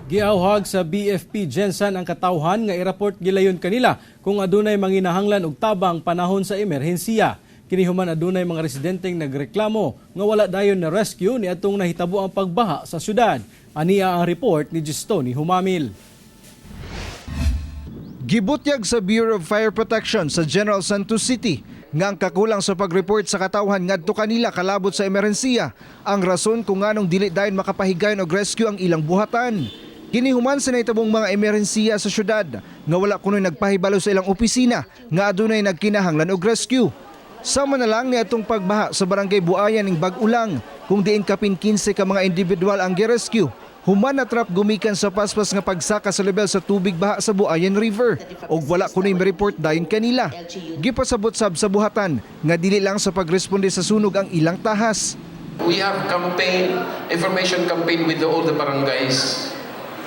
Giawhag sa BFP Gensan ang katawhan nga i-report gilayon kanila kung adunay manginahanglan og tabang panahon sa emerhensiya. Kini human adunay mga residenteng nagreklamo nga wala dayon na rescue ni atong nahitabo ang pagbaha sa syudad. Ania ang report ni Gistoni Humamil. Gibutyag sa Bureau of Fire Protection sa General Santos City nga ang kakulang sa pag-report sa katawhan ngadto kanila kalabot sa emerhensiya ang rason kung nganong dili dayon makapahigayon og rescue ang ilang buhatan. Kinihuman sa naitabong mga emerhensiya sa syudad nga wala kunoy nagpahibalo sa ilang opisina nga adunay nagkinahanglan og rescue. Sama na lang ni atong pagbaha sa barangay Buayan ning Bag-Ulang kung diin kapin 15 ka mga individual ang gi-rescue. Human na trap gumikan sa paspas nga pagsaka sa level sa tubig baha sa Buayan River og wala kunoy ma-report dayon kanila. Gipasabot sab sa buhatan nga dili lang sa pagresponde sa sunog ang ilang tahas. We have information campaign with all the barangays.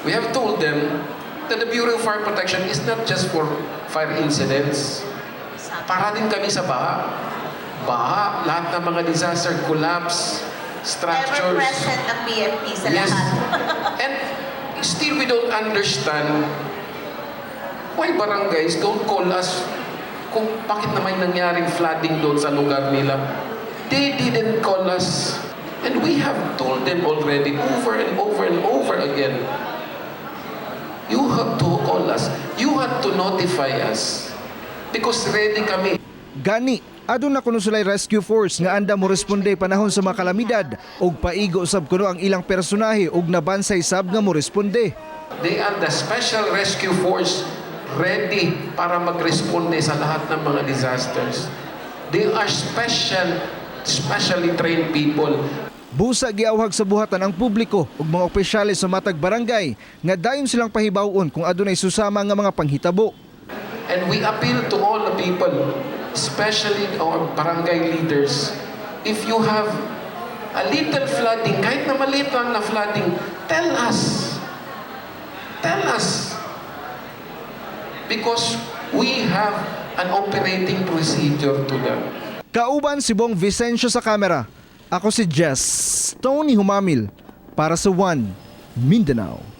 We have told them that the Bureau of Fire Protection is not just for fire incidents. Para din kami sa baha. Baha, lahat ng mga disaster, collapse, structures. Ever present ang BFP sa Yes. lahat. And still we don't understand why barangays don't call us kung bakit na may nangyaring flooding doon sa lugar nila. They didn't call us. And we have told them already over and over and over again. You have to call us. You have to notify us. Because ready kami. Gani, aduna kuno sulay rescue force nga anda mo responde panahon sa mga kalamidad ug paigo sab kuno ang ilang personahe ug nabansay sab nga mo responde. They are the special rescue force ready para magresponde sa lahat ng mga disasters. They are specially trained people. Busa giawhag sa buhatan ang publiko ug mga opisyales sa matag barangay nga dayon silang pahibawon kung adunay susama nga mga panghitabo. And we appeal to all the people, especially our barangay leaders. If you have a little flooding, kahit na maliit lang na flooding, tell us. Tell us. Because we have an operating procedure to them. Kauban si Bong Vicencio sa kamera. Ako si Jess Tony Humamil para sa One Mindanao.